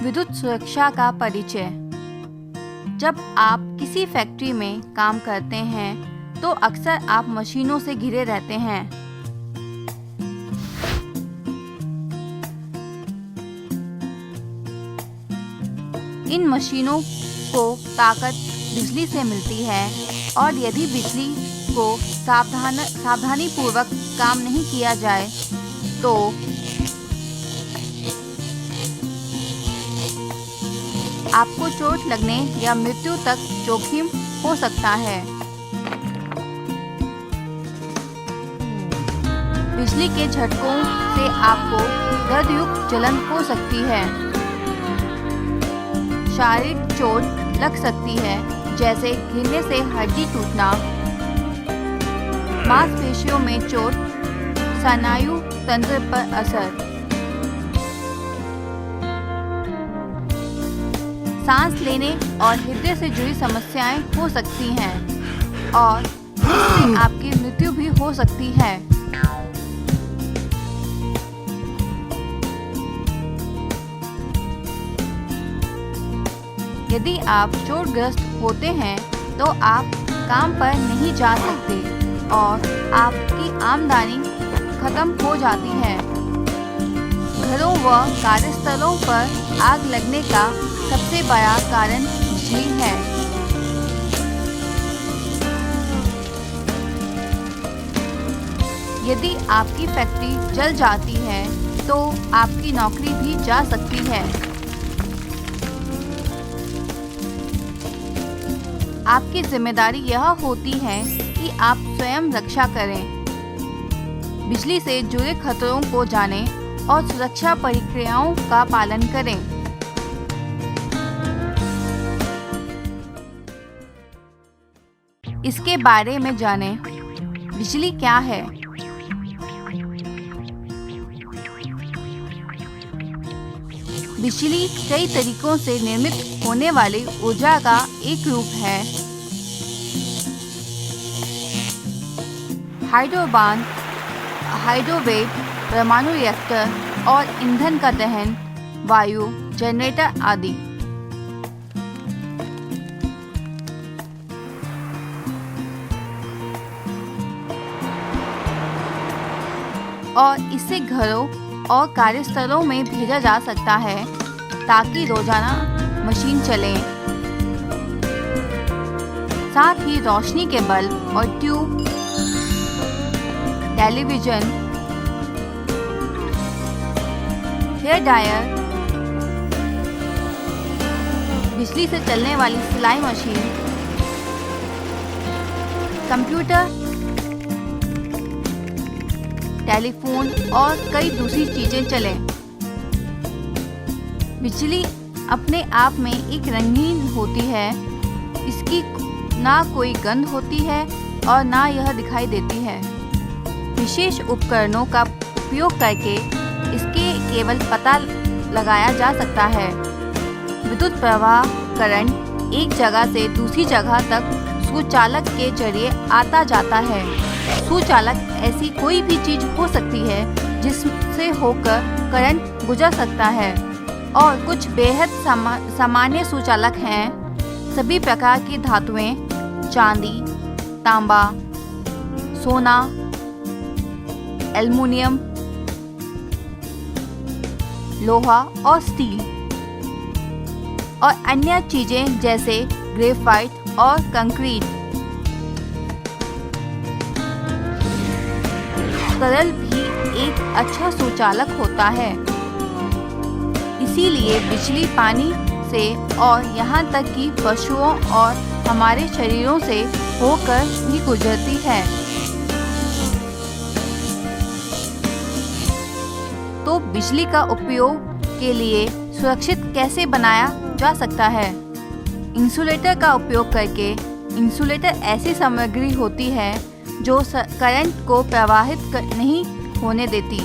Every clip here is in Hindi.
विद्युत सुरक्षा का परिचय। जब आप किसी फैक्ट्री में काम करते हैं तो अक्सर आप मशीनों से घिरे रहते हैं। इन मशीनों को ताकत बिजली से मिलती है और यदि बिजली को सावधानी पूर्वक काम नहीं किया जाए तो आपको चोट लगने या मृत्यु तक जोखिम हो सकता है। बिजली के झटकों से आपको दर्दयुक्त जलन हो सकती है। शारीरिक चोट लग सकती है, जैसे गिरने से हड्डी टूटना, मांसपेशियों में चोट, स्नायु तंत्र पर असर, सांस लेने और हृदय से जुड़ी समस्याएं हो सकती हैं और इससे आपकी मृत्यु भी हो सकती है। यदि आप चोटग्रस्त होते हैं तो आप काम पर नहीं जा सकते और आपकी आमदनी खत्म हो जाती है। घरों व कार्यस्थलों पर आग लगने का सबसे बड़ा कारण बिजली है। यदि आपकी फैक्ट्री जल जाती है तो आपकी नौकरी भी जा सकती है। आपकी जिम्मेदारी यह होती है कि आप स्वयं रक्षा करें, बिजली से जुड़े खतरों को जानें और सुरक्षा प्रक्रियाओं का पालन करें। इसके बारे में जानें। बिजली क्या है? बिजली कई तरीकों से निर्मित होने वाली ऊर्जा का एक रूप है। हाइड्रोबान, हाइड्रोवेव, परमाणु रिएक्टर और ईंधन का दहन, वायु जनरेटर आदि। और इसे घरों और कार्यस्थलों में भेजा जा सकता है ताकि रोजाना मशीन चले। साथ ही रोशनी के बल्ब और ट्यूब, टेलीविजन, हेयर ड्रायर, बिजली से चलने वाली सिलाई मशीन, कंप्यूटर, टेलीफोन और कई दूसरी चीजें चलें। बिजली अपने आप में एक रंगीन होती है। इसकी ना कोई गंध होती है और ना यह दिखाई देती है। विशेष उपकरणों का उपयोग करके इसके केवल पता लगाया जा सकता है। विद्युत प्रवाह करंट एक जगह से दूसरी जगह तक सुचालक के जरिए आता जाता है। सुचालक ऐसी कोई भी चीज हो सकती है जिससे होकर करंट गुजर सकता है और कुछ बेहद सामान्य सुचालक हैं। सभी प्रकार की धातुएं, चांदी, तांबा, सोना, एल्युमिनियम, लोहा और स्टील और अन्य चीजें जैसे ग्रेफाइट और कंक्रीट। तरल भी एक अच्छा सुचालक होता है। इसीलिए बिजली पानी से और यहाँ तक कि पशुओं और हमारे शरीरों से होकर भी गुजरती है। तो बिजली का उपयोग के लिए सुरक्षित कैसे बनाया जा सकता है? इंसुलेटर का उपयोग करके। इंसुलेटर ऐसी सामग्री होती है जो करंट को प्रवाहित नहीं होने देती।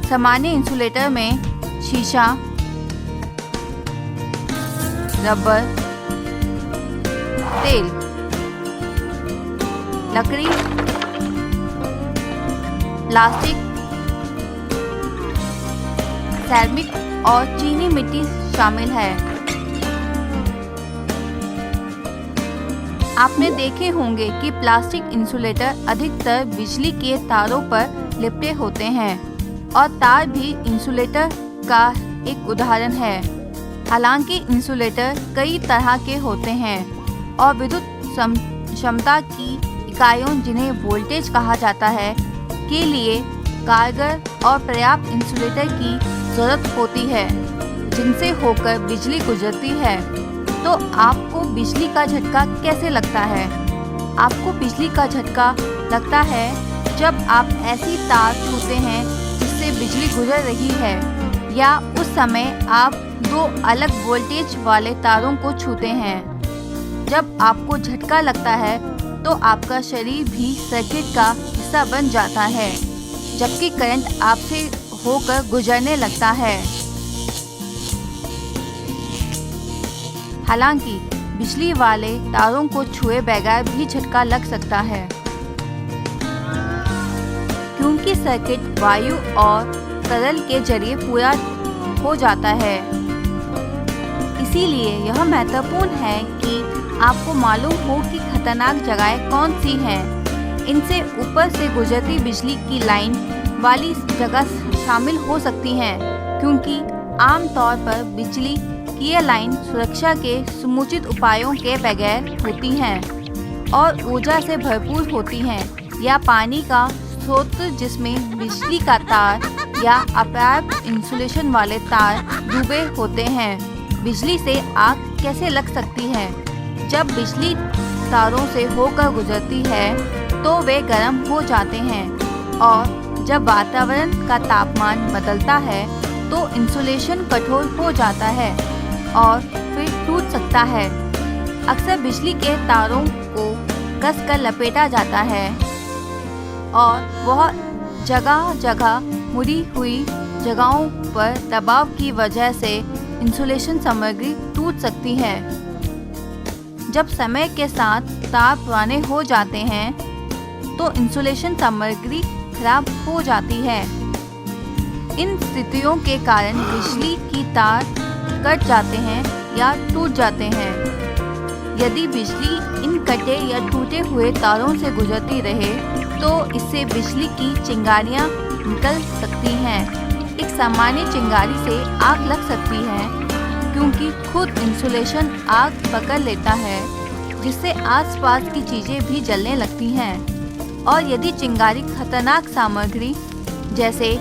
सामान्य इंसुलेटर में शीशा, रबर, तेल, लकड़ी, प्लास्टिक, सैरामिक और चीनी मिट्टी शामिल है। आपने देखे होंगे कि प्लास्टिक इंसुलेटर अधिकतर बिजली के तारों पर लिपटे होते हैं और तार भी इंसुलेटर का एक उदाहरण है। हालांकि इंसुलेटर कई तरह के होते हैं और विद्युत क्षमता की इकाइयों, जिन्हें वोल्टेज कहा जाता है, के लिए कारगर और पर्याप्त इंसुलेटर की जरूरत होती है, जिनसे होकर बिजली गुजरती है। तो आपको बिजली का झटका कैसे लगता है? आपको बिजली का झटका लगता है जब आप ऐसी तार छूते हैं जिससे बिजली गुजर रही है, या उस समय आप दो अलग वोल्टेज वाले तारों को छूते हैं। जब आपको झटका लगता है तो आपका शरीर भी सर्किट का हिस्सा बन जाता है, जबकि करंट आपसे होकर गुजरने लगता है। हालांकि बिजली वाले तारों को छुए बगैर भी झटका लग सकता है, क्योंकि सर्किट वायु और तरल के जरिए पूरा हो जाता है। इसीलिए यह महत्वपूर्ण है कि आपको मालूम हो कि खतरनाक जगहें कौन सी हैं। इनसे ऊपर से गुजरती बिजली की लाइन वाली जगह शामिल हो सकती हैं, क्योंकि आमतौर पर बिजली की ये लाइन सुरक्षा के समुचित उपायों के बगैर होती हैं और ऊर्जा से भरपूर होती हैं, या पानी का स्रोत जिसमें बिजली का तार या अपर्याप्त इंसुलेशन वाले तार डूबे होते हैं। बिजली से आग कैसे लग सकती है? जब बिजली तारों से होकर गुजरती है तो वे गर्म हो जाते हैं, और जब वातावरण का तापमान बदलता है तो इंसुलेशन कठोर हो जाता है और फिर टूट सकता है। अक्सर बिजली के तारों को कसकर लपेटा जाता है और वह जगह जगह मुड़ी हुई जगहों पर दबाव की वजह से इंसुलेशन सामग्री टूट सकती है। जब समय के साथ तार पुराने हो जाते हैं तो इंसुलेशन सामग्री खराब हो जाती है। इन स्थितियों के कारण बिजली की तार कट जाते हैं या टूट जाते हैं। यदि बिजली इन कटे या टूटे हुए तारों से गुजरती रहे तो इससे बिजली की चिंगारियां निकल सकती हैं। एक सामान्य चिंगारी से आग लग सकती है, क्योंकि खुद इंसुलेशन आग पकड़ लेता है, जिससे आसपास की चीजें भी जलने लगती हैं। और यदि चिंगारी खतरनाक सामग्री जैसे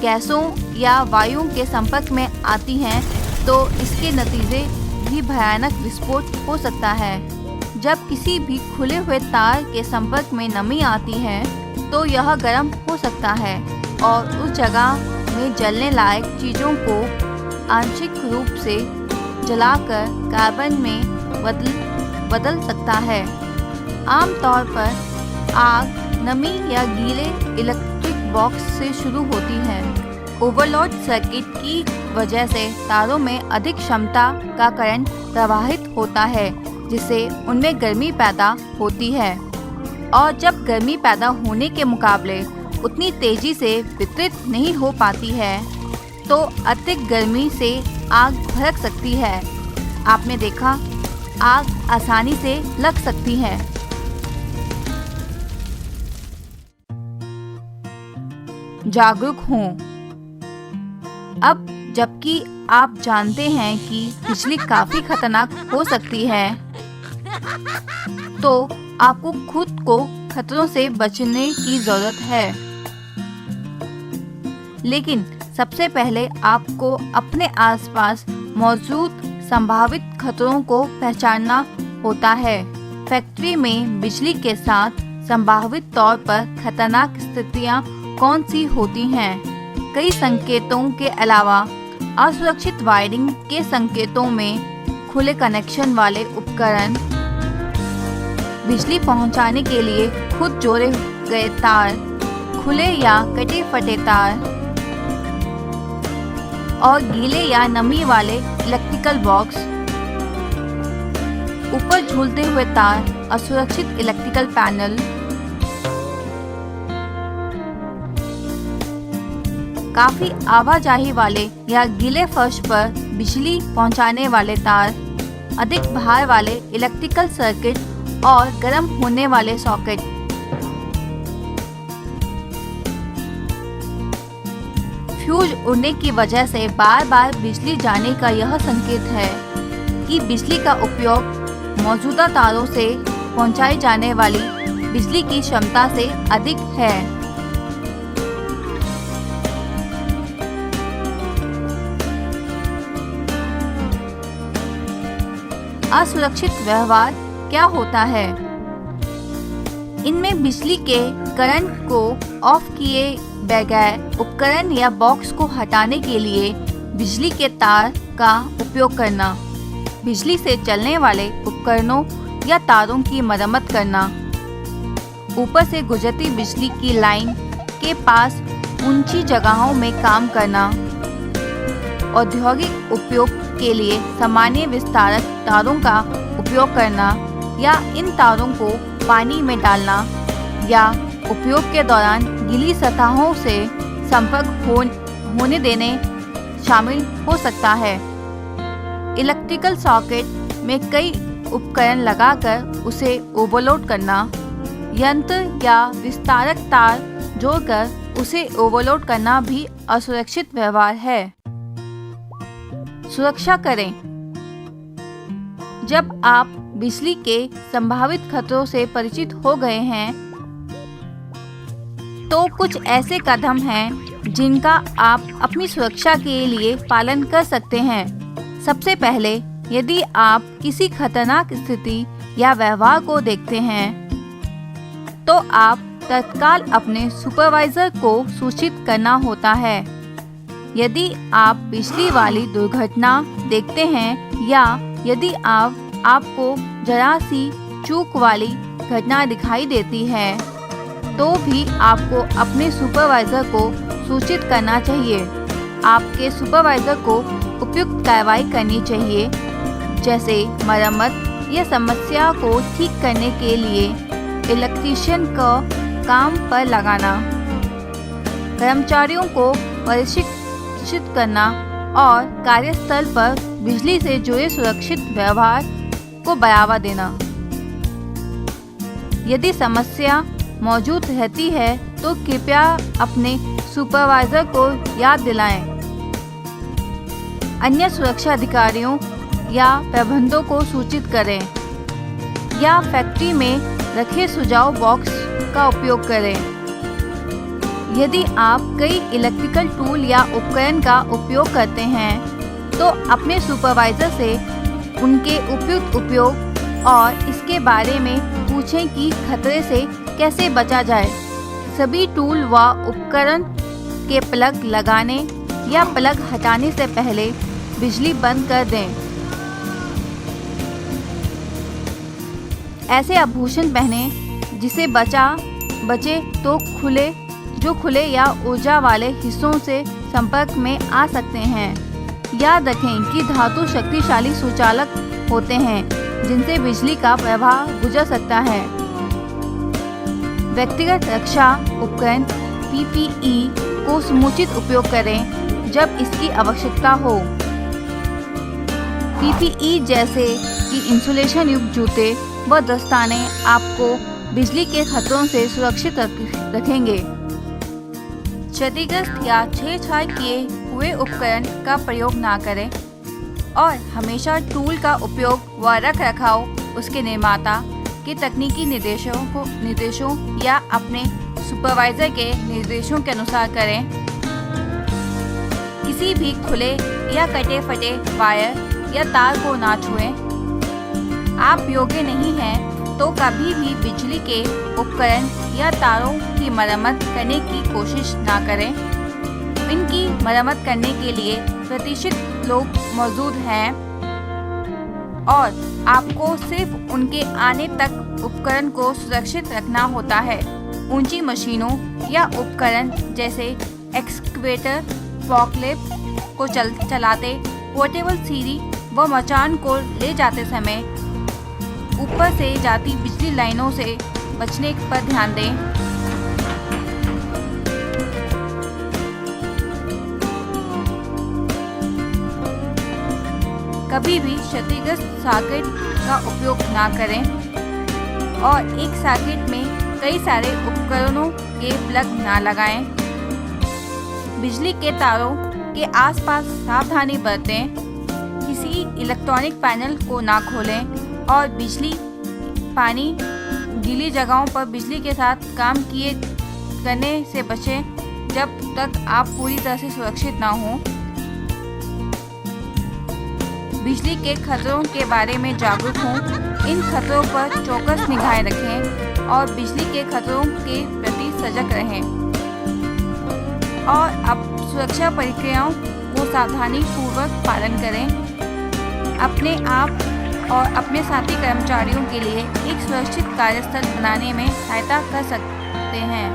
गैसों या वायु के संपर्क में आती हैं तो इसके नतीजे भी भयानक विस्फोट हो सकता है। जब किसी भी खुले हुए तार के संपर्क में नमी आती है तो यह गर्म हो सकता है और उस जगह में जलने लायक चीज़ों को आंशिक रूप से जलाकर कार्बन में बदल सकता है। आमतौर पर आग नमी या गीले इलेक्ट्रिक बॉक्स से शुरू होती है। ओवरलोड सर्किट की वजह से तारों में अधिक क्षमता का करंट प्रवाहित होता है, जिससे उनमें गर्मी पैदा होती है, और जब गर्मी पैदा होने के मुकाबले उतनी तेजी से वितरित नहीं हो पाती है तो अतिरिक्त गर्मी से आग भड़क सकती है। आपने देखा, आग आसानी से लग सकती है। जागरूक हों। अब जबकि आप जानते हैं कि बिजली काफी खतरनाक हो सकती है, तो आपको खुद को खतरों से बचने की जरूरत है। लेकिन सबसे पहले आपको अपने आसपास मौजूद संभावित खतरों को पहचानना होता है। फैक्ट्री में बिजली के साथ संभावित तौर पर खतरनाक स्थितियां कौन सी होती हैं? कई संकेतों के अलावा असुरक्षित वायरिंग के संकेतों में खुले कनेक्शन वाले उपकरण, बिजली पहुंचाने के लिए खुद जोड़े गए तार, खुले या कटे फटे तार और गीले या नमी वाले इलेक्ट्रिकल बॉक्स, ऊपर झूलते हुए तार, असुरक्षित इलेक्ट्रिकल पैनल, काफी आवाजाही वाले या गीले फर्श पर बिजली पहुंचाने वाले तार, अधिक भार वाले इलेक्ट्रिकल सर्किट और गर्म होने वाले सॉकेट। फ्यूज उड़ने की वजह से बार बार बिजली जाने का यह संकेत है कि बिजली का उपयोग मौजूदा तारों से पहुंचाई जाने वाली बिजली की क्षमता से अधिक है। असुरक्षित व्यवहार क्या होता है? इनमें बिजली के करंट को ऑफ किए बगैर उपकरण या बॉक्स को हटाने के लिए बिजली के तार का उपयोग करना, बिजली से चलने वाले उपकरणों या तारों की मरम्मत करना, ऊपर से गुजरती बिजली की लाइन के पास ऊंची जगहों में काम करना, औद्योगिक उपयोग के लिए सामान्य विस्तारक तारों का उपयोग करना या इन तारों को पानी में डालना या उपयोग के दौरान गीली सतहों से संपर्क होने देने शामिल हो सकता है। इलेक्ट्रिकल सॉकेट में कई उपकरण लगाकर उसे ओवरलोड करना, यंत्र या विस्तारक तार जोड़कर उसे ओवरलोड करना भी असुरक्षित व्यवहार है। सुरक्षा करें। जब आप बिजली के संभावित खतरों से परिचित हो गए हैं, तो कुछ ऐसे कदम हैं जिनका आप अपनी सुरक्षा के लिए पालन कर सकते हैं। सबसे पहले, यदि आप किसी खतरनाक स्थिति या व्यवहार को देखते हैं, तो आप तत्काल अपने सुपरवाइजर को सूचित करना होता है। यदि आप बिजली वाली दुर्घटना देखते हैं या यदि आपको जरा सी चूक वाली घटना दिखाई देती है, तो भी आपको अपने सुपरवाइजर को सूचित करना चाहिए। आपके सुपरवाइजर को उपयुक्त कार्रवाई करनी चाहिए, जैसे मरम्मत या समस्या को ठीक करने के लिए इलेक्ट्रीशियन को काम पर लगाना, कर्मचारियों को प्रशिक्षित करना और कार्यस्थल पर बिजली से जुड़े सुरक्षित व्यवहार को बढ़ावा देना। यदि समस्या मौजूद रहती है तो कृपया अपने सुपरवाइजर को याद दिलाएं। अन्य सुरक्षा अधिकारियों या प्रबंधकों को सूचित करें या फैक्ट्री में रखे सुझाव बॉक्स का उपयोग करें। यदि आप कई इलेक्ट्रिकल टूल या उपकरण का उपयोग करते हैं, तो अपने सुपरवाइजर से उनके उपयुक्त उपयोग और इसके बारे में पूछें कि खतरे से कैसे बचा जाए। सभी टूल व उपकरण के प्लग लगाने या प्लग हटाने से पहले बिजली बंद कर दें। ऐसे आभूषण पहने जिसे बचे तो खुले या ऊर्जा वाले हिस्सों से संपर्क में आ सकते हैं। याद रखें कि धातु शक्तिशाली सुचालक होते हैं जिनसे बिजली का प्रवाह गुजर सकता है। व्यक्तिगत रक्षा उपकरण PPE को समुचित उपयोग करें जब इसकी आवश्यकता हो। PPE जैसे कि इंसुलेशन युक्त जूते व दस्ताने आपको बिजली के खतरों से सुरक्षित रखेंगे। क्षतिग्रस्त या छेड़छाड़ किए हुए उपकरण का प्रयोग ना करें और हमेशा टूल का उपयोग व रख रखाव उसके निर्माता के तकनीकी निर्देशों या अपने सुपरवाइजर के निर्देशों के अनुसार करें। किसी भी खुले या कटे फटे वायर या तार को ना छुएं। आप योग्य नहीं हैं तो कभी भी बिजली के उपकरण या तारों की मरम्मत करने की कोशिश ना करें। इनकी मरम्मत करने के लिए प्रतिष्ठित लोग मौजूद हैं और आपको सिर्फ उनके आने तक उपकरण को सुरक्षित रखना होता है। ऊंची मशीनों या उपकरण जैसे एक्सकवेटर, फॉकलिफ्ट को चलाते, पोर्टेबल सीढ़ी व मचान को ले जाते समय ऊपर से जाती बिजली लाइनों से बचने पर ध्यान दें। कभी भी क्षतिग्रस्त सॉकेट का उपयोग ना करें और एक सॉकेट में कई सारे उपकरणों के प्लग ना लगाएं। बिजली के तारों के आसपास सावधानी बरतें। किसी इलेक्ट्रॉनिक पैनल को ना खोलें और बिजली, पानी, गीली जगहों पर बिजली के साथ काम करने से बचें जब तक आप पूरी तरह से सुरक्षित ना हों। बिजली के खतरों के बारे में जागरूक हों। इन खतरों पर चौकस निगाहें रखें और बिजली के खतरों के प्रति सजग रहें और अब सुरक्षा प्रक्रियाओं को सावधानीपूर्वक पालन करें। अपने आप और अपने साथी कर्मचारियों के लिए एक सुरक्षित कार्यस्थल बनाने में सहायता कर सकते हैं।